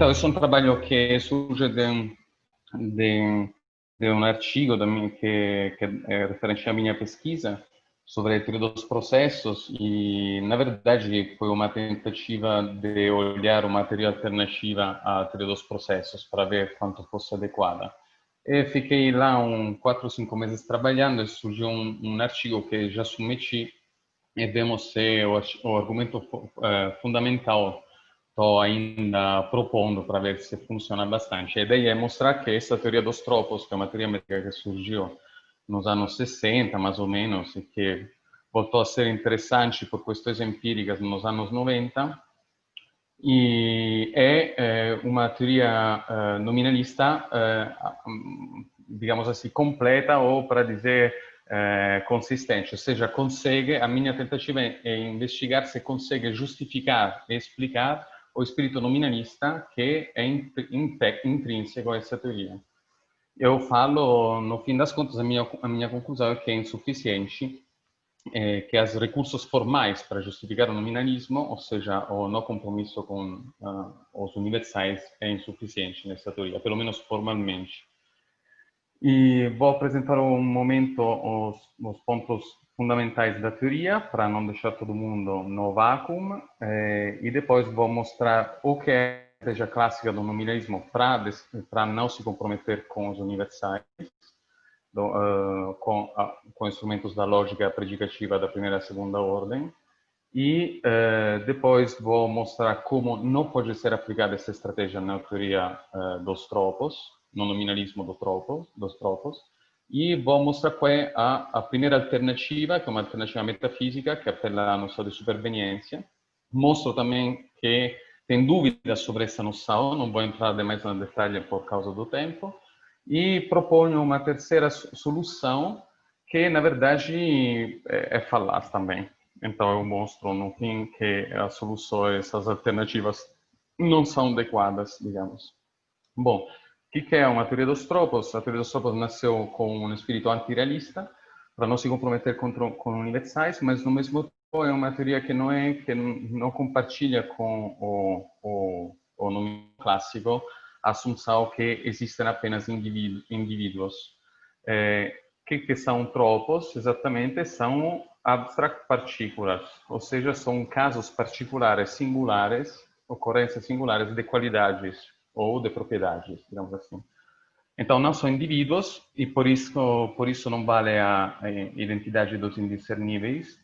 Então, esse é um trabalho que surge de um artigo que é referente à minha pesquisa sobre a teoria dos processos e, na verdade, foi uma tentativa de olhar uma teoria alternativa à teoria dos processos para ver quanto fosse adequada. E fiquei lá 4 ou 5 meses trabalhando e surgiu um artigo que já submeti e vemos se o argumento fundamental estou ainda propondo para ver se funciona bastante. A ideia é mostrar que essa teoria dos tropos, que é uma teoria métrica que surgiu nos anos 60, mais ou menos, e que voltou a ser interessante por questões empíricas nos anos 90, e é uma teoria nominalista, digamos assim, completa, ou para dizer consistente, ou seja, consegue, a minha tentativa é investigar se consegue justificar e explicar o espírito nominalista que é intrínseco a essa teoria. Eu falo, no fim das contas, a minha conclusão é que é insuficiente, que os recursos formais para justificar o nominalismo, ou seja, o não compromisso com os universais, é insuficiente nessa teoria, pelo menos formalmente. E vou apresentar um momento os pontos fundamentais da teoria, para não deixar todo mundo no vácuo, e depois vou mostrar o que é a estratégia clássica do nominalismo para não se comprometer com os universais, com instrumentos da lógica predicativa da primeira e segunda ordem. E depois vou mostrar como não pode ser aplicada essa estratégia na teoria dos tropos, no nominalismo dos tropos. E vou mostrar qual é a primeira alternativa, que é uma alternativa metafísica, que apela à noção de superveniência. Mostro também que tem dúvidas sobre essa noção, não vou entrar demais no detalhe por causa do tempo. E proponho uma terceira solução, que na verdade é falaz também. Então eu mostro no fim que as soluções, as alternativas não são adequadas, digamos. Bom, o que é uma teoria dos tropos? A teoria dos tropos nasceu com um espírito antirrealista, para não se comprometer com universais, mas no mesmo tempo é uma teoria que não compartilha com o nome clássico a assunção que existem apenas indivíduos. Que são tropos? Exatamente, são abstract partículas, ou seja, são casos particulares, singulares, ocorrências singulares de qualidades ou de propriedades, digamos assim. Então, não são indivíduos e por isso não vale a identidade dos indiscerníveis.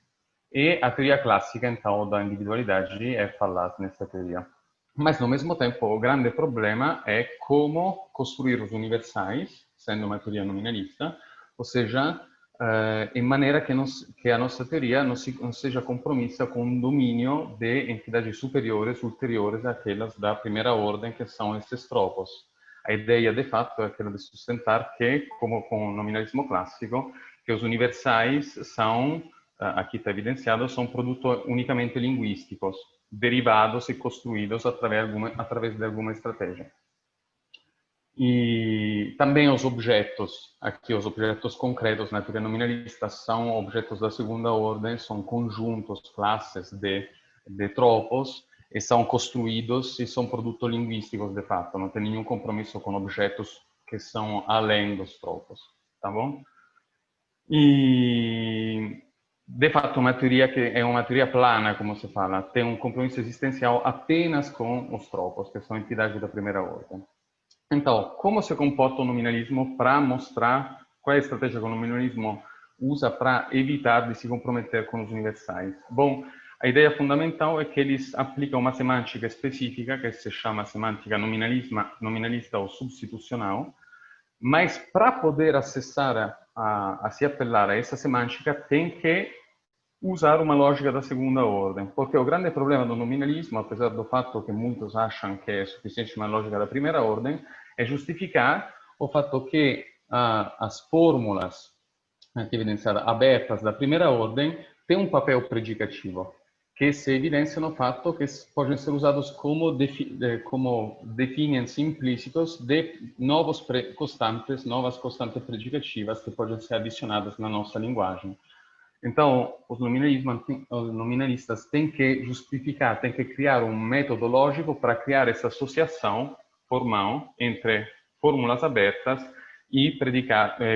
E a teoria clássica, então, da individualidade é falaz nessa teoria. Mas, no mesmo tempo, o grande problema é como construir os universais, sendo uma teoria nominalista, ou seja, em maneira que a nossa teoria não seja compromissa com o domínio de entidades superiores, ulteriores àquelas da primeira ordem, que são esses tropos. A ideia, de fato, é aquela de sustentar que, como com o nominalismo clássico, que os universais são, aqui está evidenciado, são produtos unicamente linguísticos, derivados e construídos através de alguma estratégia. E também os objetos, aqui os objetos concretos na teoria nominalista são objetos da segunda ordem, são conjuntos, classes de tropos, e são construídos e são produtos linguísticos de fato, não tem nenhum compromisso com objetos que são além dos tropos, tá bom? E de fato uma teoria que é uma teoria plana, como se fala, tem um compromisso existencial apenas com os tropos, que são entidades da primeira ordem. Então, como se comporta o nominalismo para mostrar qual é a estratégia que o nominalismo usa para evitar de se comprometer com os universais? Bom, a ideia fundamental é que eles aplicam uma semântica específica, que se chama semântica nominalista ou substitucional, mas para poder acessar a se apelar a essa semântica, tem que usar uma lógica da segunda ordem, porque o grande problema do nominalismo, apesar do fato que muitos acham que é suficiente uma lógica da primeira ordem, é justificar o fato que as fórmulas aqui evidenciadas abertas da primeira ordem têm um papel predicativo, que se evidencia no fato que podem ser usados como definições implícitos de novas constantes predicativas que podem ser adicionadas na nossa linguagem. Então, os nominalistas têm que justificar, têm que criar um método lógico para criar essa associação formal entre fórmulas abertas e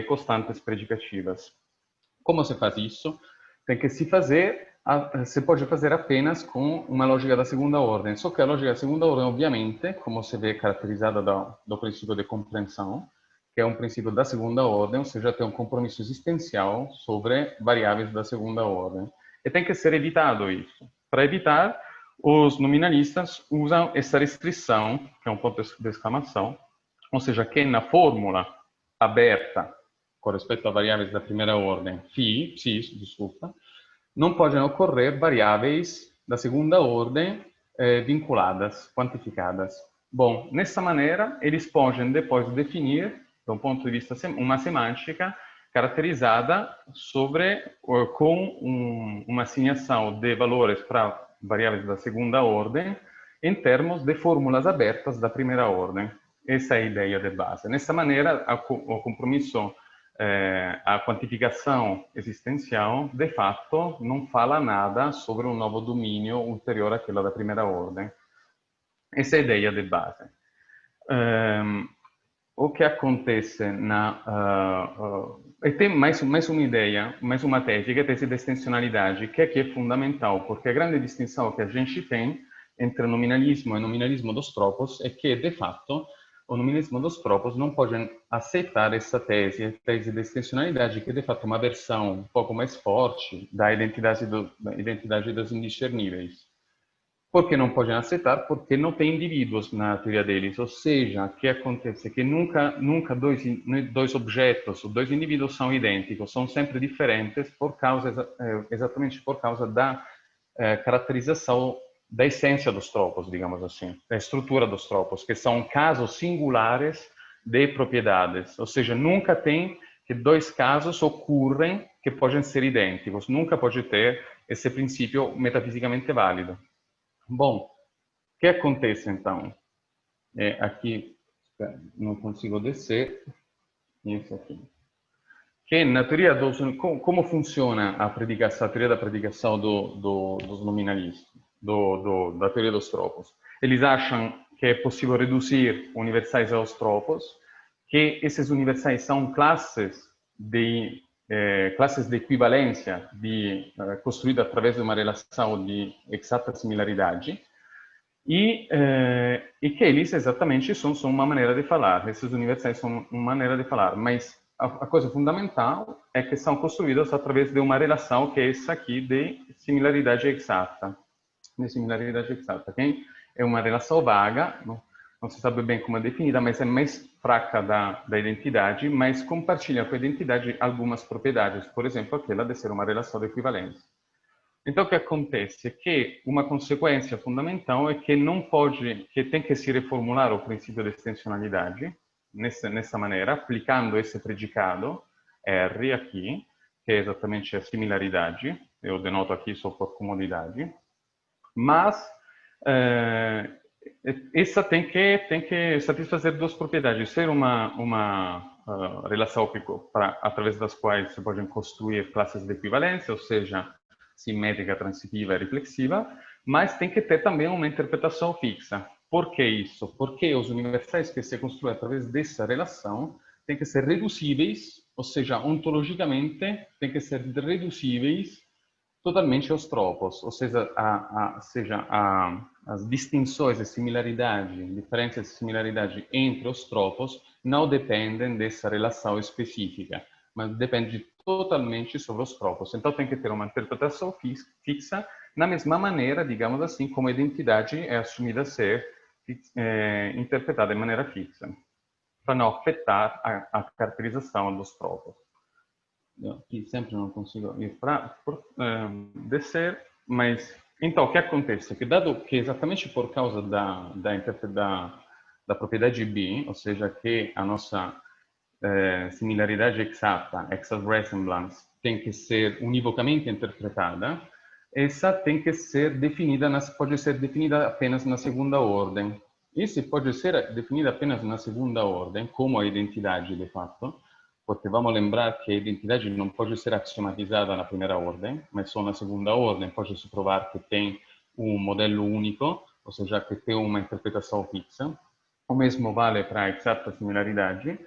constantes predicativas. Como se faz isso? Tem que se pode fazer apenas com uma lógica da segunda ordem. Só que a lógica da segunda ordem, obviamente, como se vê caracterizada do princípio de compreensão, que é um princípio da segunda ordem, ou seja, tem um compromisso existencial sobre variáveis da segunda ordem. E tem que ser evitado isso. Para evitar, os nominalistas usam essa restrição, que é um ponto de exclamação, ou seja, que na fórmula aberta, com respeito a variáveis da primeira ordem, desculpa, não podem ocorrer variáveis da segunda ordem vinculadas, quantificadas. Bom, nessa maneira, eles podem depois definir, de um ponto de vista, uma semântica caracterizada com uma assignação de valores para variáveis da segunda ordem em termos de fórmulas abertas da primeira ordem. Essa é a ideia de base. Nessa maneira, o compromisso, a quantificação existencial, de fato, não fala nada sobre um novo domínio ulterior àquela da primeira ordem. Essa é a ideia de base. O que acontece e tem mais uma ideia, mais uma tese, que é a tese da extensionalidade, que aqui é fundamental, porque a grande distinção que a gente tem entre nominalismo e nominalismo dos tropos é que, de fato, o nominalismo dos tropos não pode aceitar essa tese, a tese da extensionalidade, que de fato é uma versão um pouco mais forte da identidade dos indiscerníveis. Por que não podem aceitar? Porque não tem indivíduos na teoria deles, ou seja, o que acontece é que nunca dois objetos, dois indivíduos são idênticos, são sempre diferentes exatamente por causa da caracterização da essência dos tropos, digamos assim, da estrutura dos tropos, que são casos singulares de propriedades, ou seja, nunca tem que dois casos ocorrem que podem ser idênticos, nunca pode ter esse princípio metafisicamente válido. Bom, o que acontece então? Aqui não consigo descer. Isso aqui. Que na teoria como funciona a teoria da predicação dos nominalistas, da teoria dos tropos? Eles acham que é possível reduzir universais aos tropos, que esses universais são classes de equivalência construída através de uma relação de exata similaridade e que eles exatamente são uma maneira de falar. Esses universais são uma maneira de falar, mas a coisa fundamental é que são construídos através de uma relação que é essa aqui de similaridade exata. Que é uma relação vaga, não se sabe bem como é definida, mas é mais fraca da identidade, mas compartilha com a identidade algumas propriedades, por exemplo, aquela de ser uma relação de equivalência. Então, o que acontece é que uma consequência fundamental é que tem que se reformular o princípio de extensionalidade, nessa maneira, aplicando esse predicado, R aqui, que é exatamente a similaridade, eu denoto aqui só por comodidade, mas essa tem que satisfazer duas propriedades, ser uma relação através das quais se podem construir classes de equivalência, ou seja, simétrica, transitiva e reflexiva, mas tem que ter também uma interpretação fixa. Por que isso? Porque os universais que se construem através dessa relação têm que ser reduzíveis, ou seja, ontologicamente têm que ser reduzíveis totalmente aos tropos, ou seja, as distinções de similaridade, diferenças de similaridade entre os tropos não dependem dessa relação específica, mas depende totalmente sobre os tropos. Então tem que ter uma interpretação fixa, na mesma maneira, digamos assim, como a identidade é assumida a ser interpretada de maneira fixa, para não afetar a caracterização dos tropos. Eu aqui sempre não consigo ir para descer, mas então o que acontece? Que dado que exatamente por causa da propriedade B, ou seja, que a nossa similaridade exata, exact resemblance, tem que ser univocamente interpretada, essa tem que ser definida, pode ser definida apenas na segunda ordem. E se pode ser definida apenas na segunda ordem, como a identidade, de fato, porque vamos lembrar que a identidade não pode ser axiomatizada na primeira ordem, mas só na segunda ordem pode-se provar que tem um modelo único, ou seja, que tem uma interpretação fixa. O mesmo vale para a exata similaridade.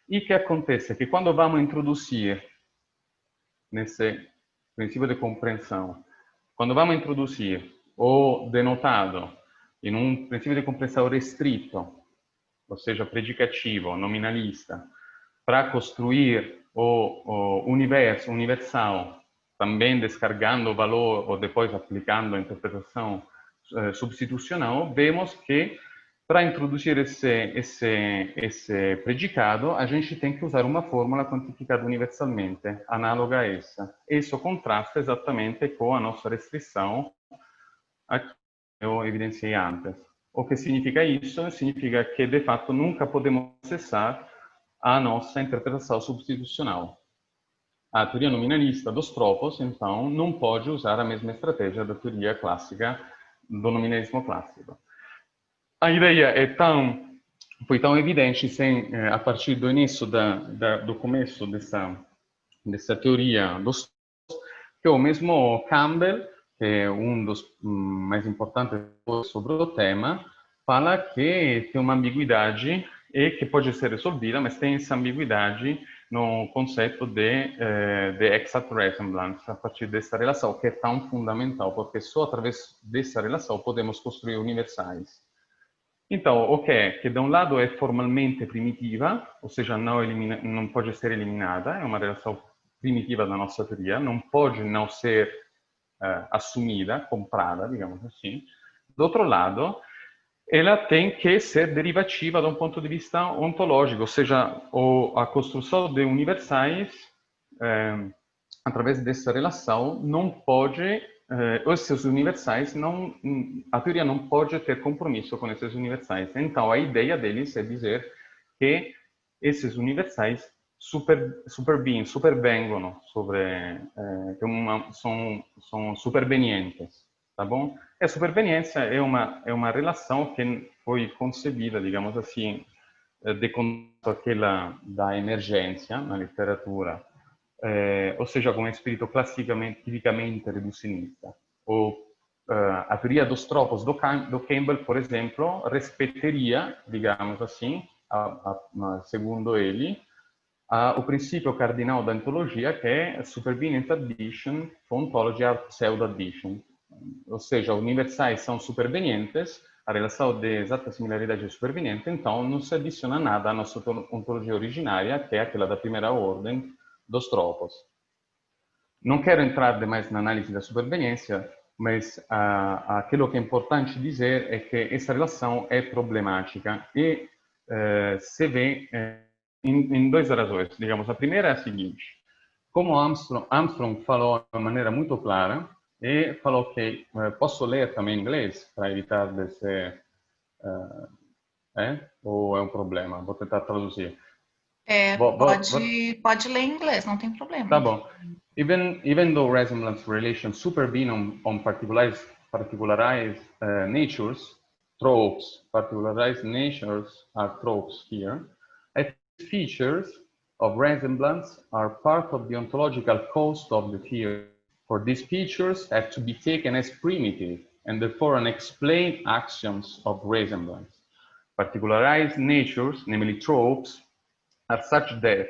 E o que acontece? Que quando vamos introduzir nesse princípio de compreensão, quando vamos introduzir o denotado em um princípio de compreensão restrito, ou seja, predicativo, nominalista, para construir o universo universal, também descargando o valor ou depois aplicando a interpretação substitucional, vemos que para introduzir esse predicado, a gente tem que usar uma fórmula quantificada universalmente, análoga a essa. Isso contrasta exatamente com a nossa restrição aqui que eu evidenciei antes. O que significa isso? Significa que, de fato, nunca podemos acessar a nossa interpretação substitucional. A teoria nominalista dos tropos, então, não pode usar a mesma estratégia da teoria clássica, do nominalismo clássico. A ideia foi tão evidente a partir do início do começo dessa teoria dos tropos, que o mesmo Campbell, que é um dos mais importantes sobre o tema, fala que tem uma ambiguidade e que pode ser resolvida, mas tem essa ambiguidade no conceito de exact resemblance, a partir dessa relação, que é tão fundamental, porque só através dessa relação podemos construir universais. Então, ok, que da um lado é formalmente primitiva, ou seja, não pode ser eliminada, é uma relação primitiva da nossa teoria, não pode não ser assumida, comprada, digamos assim. Do outro lado, ela tem que ser derivativa de um ponto de vista ontológico, ou seja, a construção de universais através dessa relação não pode, esses universais, a teoria não pode ter compromisso com esses universais. Então, a ideia deles é dizer que esses universais supervengono são supervenientes, tá bom? E a superveniência é uma relação que foi concebida, digamos assim, de conto aquela da emergência na literatura, ou seja, com um espírito tipicamente reducionista. A teoria dos tropos do Campbell, por exemplo, respeitaria, digamos assim, segundo ele, o princípio cardinal da ontologia, que é supervenient addition, ontology are pseudo-addition. Ou seja, universais são supervenientes, a relação de exata similaridade é superveniente, então não se adiciona nada à nossa ontologia originária, que é aquela da primeira ordem dos tropos. Não quero entrar demais na análise da superveniência, mas aquilo que é importante dizer é que essa relação é problemática e se vê em duas razões. Digamos, a primeira é a seguinte: como Armstrong falou de uma maneira muito clara, e falou que posso ler também em inglês para evitar de ser ou é um problema? Vou tentar traduzir. Pode ler em inglês, não tem problema. Tá bom. Even though resemblance relations supervene on particularized natures, tropes, particularized natures are tropes here, features of resemblance are part of the ontological cost of the theory. For these features have to be taken as primitive and therefore unexplained axioms of resemblance. Particularized natures, namely tropes, are such that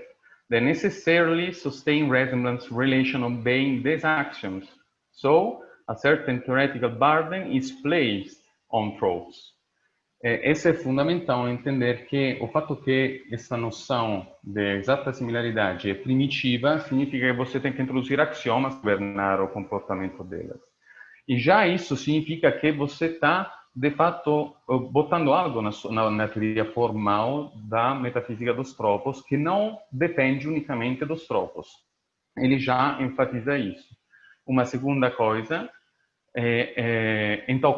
they necessarily sustain resemblance relation obeying these axioms. So, a certain theoretical burden is placed on tropes. Esse é fundamental entender que o fato que essa noção de exata similaridade é primitiva significa que você tem que introduzir axiomas para governar o comportamento delas. E já isso significa que você está, de fato, botando algo na teoria formal da metafísica dos tropos, que não depende unicamente dos tropos. Ele já enfatiza isso. Uma segunda coisa, então,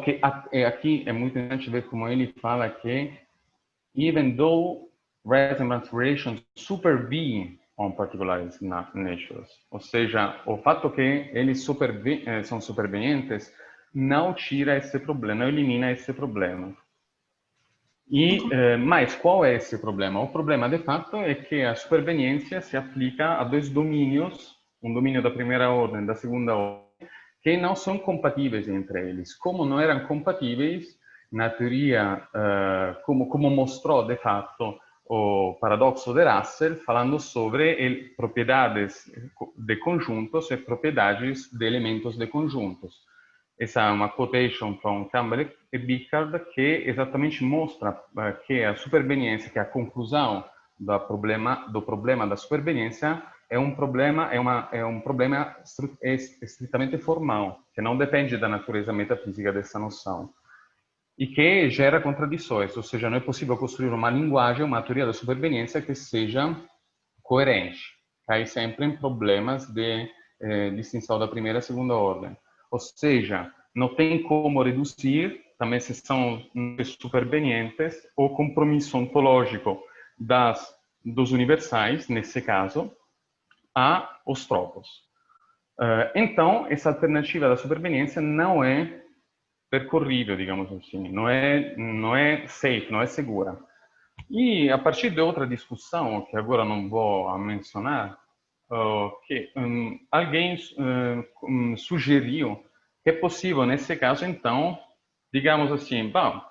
aqui é muito interessante ver como ele fala que even though resemblance relations supervene on particularized natures, ou seja, o fato que eles são supervenientes não tira esse problema, não elimina esse problema. Mas qual é esse problema? O problema, de fato, é que a superveniência se aplica a dois domínios, um domínio da primeira ordem e da segunda ordem, que não são compatíveis entre eles. Como não eram compatíveis, na teoria, como mostrou, de fato, o paradoxo de Russell, falando sobre propriedades de conjuntos e propriedades de elementos de conjuntos. Essa é uma quotation com Campbell e Bickard que exatamente mostra que a superveniência, que a conclusão do problema da superveniência é um problema estritamente formal, que não depende da natureza metafísica dessa noção e que gera contradições, ou seja, não é possível construir uma linguagem, uma teoria da superveniência que seja coerente. Cai sempre em problemas de distinção da primeira e segunda ordem. Ou seja, não tem como reduzir, também se são supervenientes, o compromisso ontológico dos universais, nesse caso, aos tropos. Então, essa alternativa da superveniência não é percorrível, digamos assim, não é safe, não é segura. E a partir de outra discussão, que agora não vou mencionar, que alguém sugeriu que é possível, nesse caso, então, digamos assim,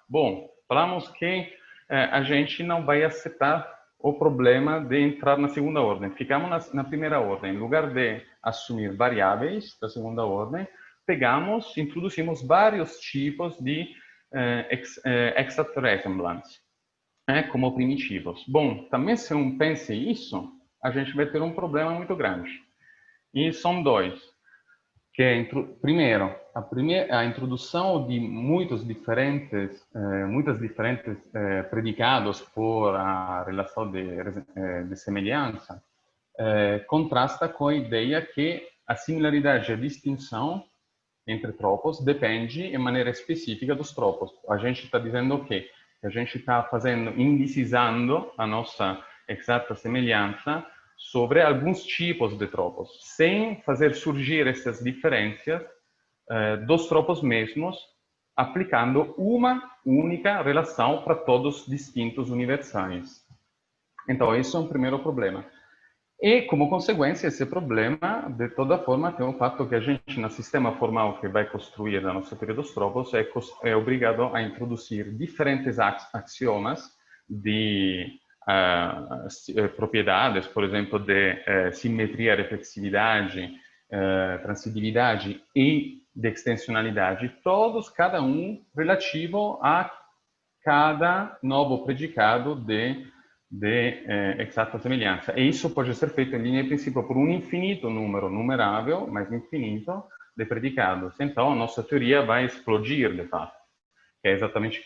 bom, falamos que a gente não vai aceitar o problema de entrar na segunda ordem. Ficamos na primeira ordem. Em lugar de assumir variáveis da segunda ordem, introduzimos vários tipos de exact resemblance, como primitivos. Bom, também se um pensa isso, a gente vai ter um problema muito grande. E são dois. Que é, primeiro, a introdução de muitas diferentes predicados por a relação de semelhança contrasta com a ideia que a similaridade e a distinção entre tropos depende em maneira específica dos tropos. A gente está dizendo o quê? Que a gente está indicizando a nossa exata semelhança sobre alguns tipos de tropos, sem fazer surgir essas diferenças dos tropos mesmos, aplicando uma única relação para todos distintos universais. Então, esse é um primeiro problema. E, como consequência, esse problema, de toda forma, tem o fato que a gente, no sistema formal que vai construir a nossa teoria dos tropos, é obrigado a introduzir diferentes axiomas de propriedades, por exemplo, de simetria, reflexividade, transibilidade e de extensionalidade, cada um relativo a cada novo predicado de exata semelhança. E isso pode ser feito em linha de princípio por um infinito número numerável, mas infinito, de predicados. Então, a nossa teoria vai explodir, de fato. Que é exatamente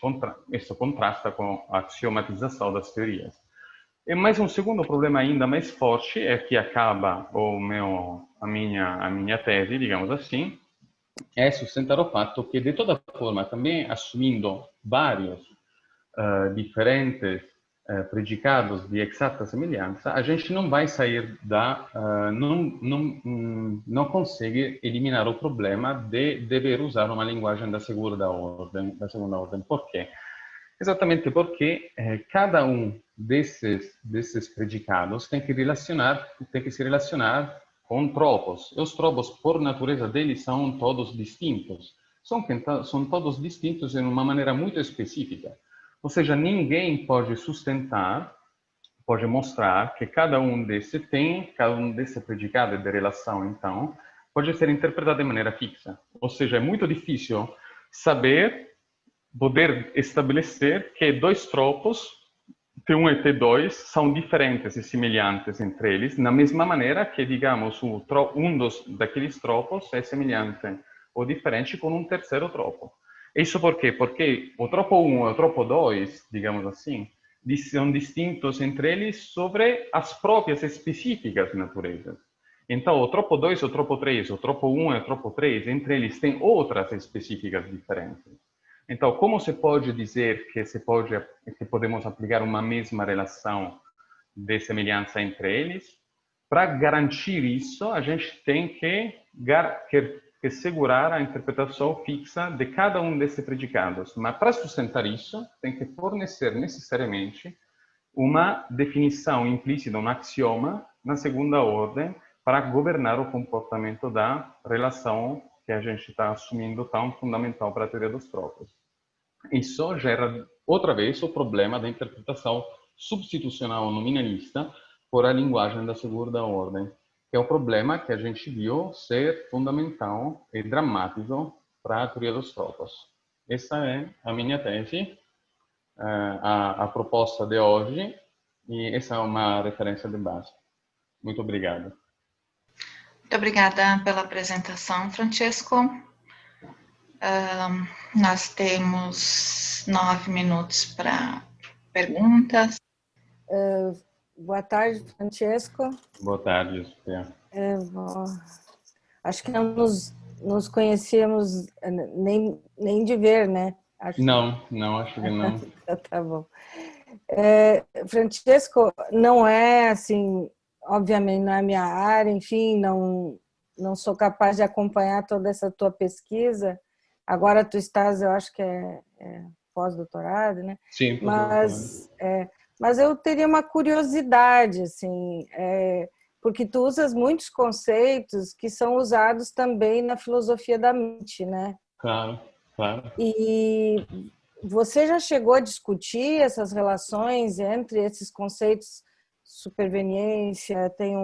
isso contrasta com a axiomatização das teorias. E mais um segundo problema ainda mais forte é que acaba a minha tese, digamos assim, é sustentar o fato que, de toda forma, também assumindo vários diferentes predicados de exata semelhança, a gente não vai sair não consegue eliminar o problema de dever usar uma linguagem da segunda ordem. Por quê? Exatamente porque cada um desses predicados tem que se relacionar com tropos. E os tropos, por natureza deles, são todos distintos. São todos distintos de uma maneira muito específica. Ou seja, ninguém pode mostrar que cada um desse predicado de relação, então, pode ser interpretado de maneira fixa. Ou seja, é muito difícil poder estabelecer que dois tropos, T1 e T2, são diferentes e semelhantes entre eles, na mesma maneira que, digamos, daqueles tropos é semelhante ou diferente com um terceiro tropo. Isso por quê? Porque o tropo 1 e o tropo 2, digamos assim, são distintos entre eles sobre as próprias específicas naturezas. Então, o tropo 2 e o tropo 3, o tropo 1 e o tropo 3, entre eles têm outras específicas diferentes. Então, como se pode dizer que podemos aplicar uma mesma relação de semelhança entre eles? Para garantir isso, a gente tem que que segurar a interpretação fixa de cada um desses predicados. Mas para sustentar isso, tem que fornecer necessariamente uma definição implícita, um axioma na segunda ordem para governar o comportamento da relação que a gente está assumindo tão fundamental para a teoria dos tropos. Isso gera, outra vez, o problema da interpretação substitucional nominalista por a linguagem da segunda ordem, que é o problema que a gente viu ser fundamental e dramático para a teoria dos tropos. Essa é a minha tese, a proposta de hoje, e essa é uma referência de base. Muito obrigado. Muito obrigada pela apresentação, Francesco. Nós temos 9 minutos para perguntas. Boa tarde, Francesco. Boa tarde, Sofia. Acho que não nos conhecíamos nem de ver, né? Não, acho que não. Tá bom. Francesco, não é assim, obviamente não é minha área, enfim, não sou capaz de acompanhar toda essa tua pesquisa. Agora tu estás, eu acho que é pós-doutorado, né? Sim, mas eu teria uma curiosidade, assim, porque tu usas muitos conceitos que são usados também na filosofia da mente, né? Claro. E você já chegou a discutir essas relações entre esses conceitos, superveniência, tem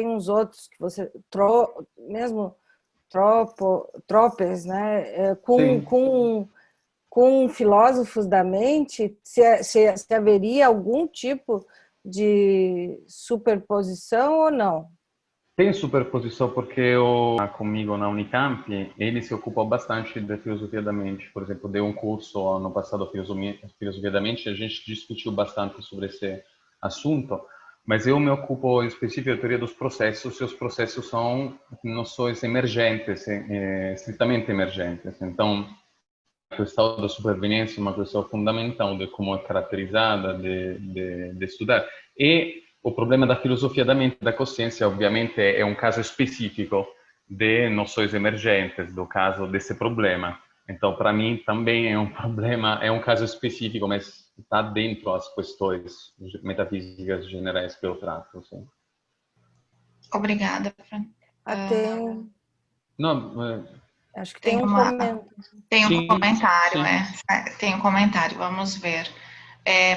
uns outros que você mesmo tropes, né? Com filósofos da mente, se haveria algum tipo de superposição ou não? Tem superposição porque comigo na Unicamp, ele se ocupou bastante da filosofia da mente. Por exemplo, deu um curso ano passado, filosofia da mente, e a gente discutiu bastante sobre esse assunto. Mas eu me ocupo em específico da teoria dos processos, e os processos são noções emergentes, estritamente emergentes. Então, a questão da superveniência é uma questão fundamental de como é caracterizada, de estudar. E o problema da filosofia da mente e da consciência, obviamente, é um caso específico de noções emergentes, do caso desse problema. Então, para mim, também é um problema, é um caso específico, mas está dentro das questões metafísicas gerais que eu trato. Sim. Obrigada, Fran. Acho que tem um comentário. Tem um comentário, sim. Tem um comentário, vamos ver.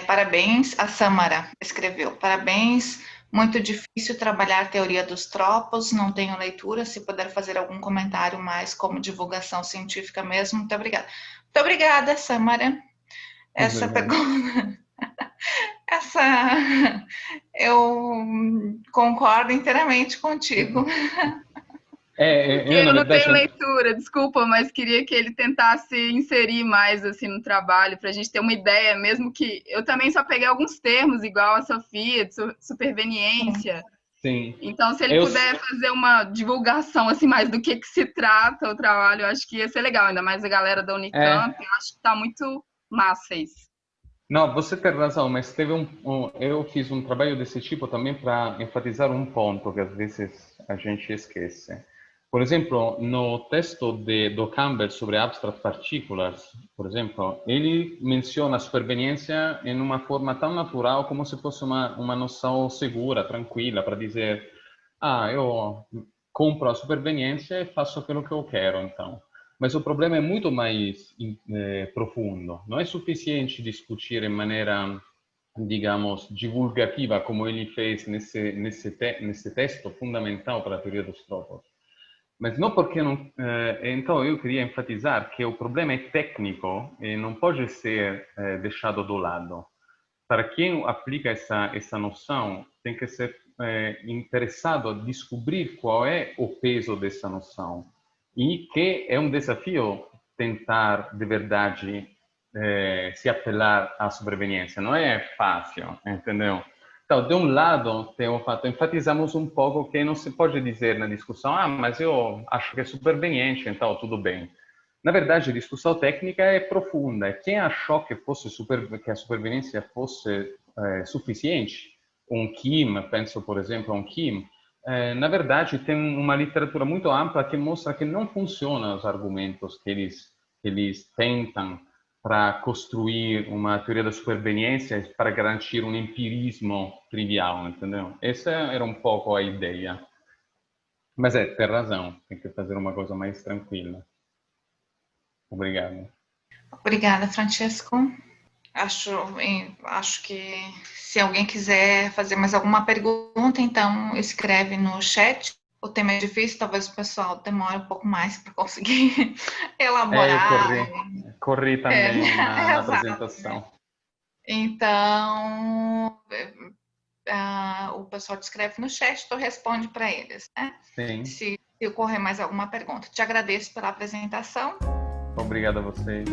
Parabéns, a Samara escreveu. Parabéns, muito difícil trabalhar a teoria dos tropos, não tenho leitura, se puder fazer algum comentário mais como divulgação científica mesmo, muito obrigada. Muito obrigada, Samara. Essa pergunta... Eu concordo inteiramente contigo. Eu não tenho leitura, desculpa, mas queria que ele tentasse inserir mais assim no trabalho, para a gente ter uma ideia, mesmo que eu também só peguei alguns termos, igual a Sofia, de superveniência. Sim. Então, se ele puder fazer uma divulgação assim mais do que se trata o trabalho, eu acho que ia ser legal, ainda mais a galera da Unicamp, eu acho que está muito massa isso. Não, você tem razão, mas eu fiz um trabalho desse tipo também para enfatizar um ponto que às vezes a gente esquece. Por exemplo, no texto do Campbell sobre abstract particulars, por exemplo, ele menciona a superveniência em uma forma tão natural como se fosse uma noção segura, tranquila, para dizer, eu compro a superveniência e faço aquilo que eu quero, então. Mas o problema é muito mais profundo. Não é suficiente discutir em maneira, digamos, divulgativa, como ele fez nesse texto fundamental para a teoria dos tropos. Mas não porque não... então, eu queria enfatizar que o problema é técnico e não pode ser deixado do lado. Para quem aplica essa noção, tem que ser interessado a descobrir qual é o peso dessa noção. E que é um desafio tentar, de verdade, se apelar à sobreveniência. Não é fácil, entendeu? Então, de um lado, tem o fato, enfatizamos um pouco que não se pode dizer na discussão, mas eu acho que é superveniente, então tudo bem. Na verdade, a discussão técnica é profunda. Quem achou que a superveniência fosse suficiente, um Kim, penso, por exemplo, um Kim, Na verdade, tem uma literatura muito ampla que mostra que não funcionam os argumentos que eles tentam para construir uma teoria da superveniência para garantir um empirismo trivial, entendeu? Essa era um pouco a ideia. Mas tem razão, tem que fazer uma coisa mais tranquila. Obrigado. Obrigada, Francesco. Acho que se alguém quiser fazer mais alguma pergunta, então escreve no chat. O tema é difícil, talvez o pessoal demore um pouco mais para conseguir elaborar. Eu corri também na apresentação. Então, o pessoal te escreve no chat, tu responde para eles, né? Sim. Se ocorrer mais alguma pergunta. Te agradeço pela apresentação. Obrigado a vocês.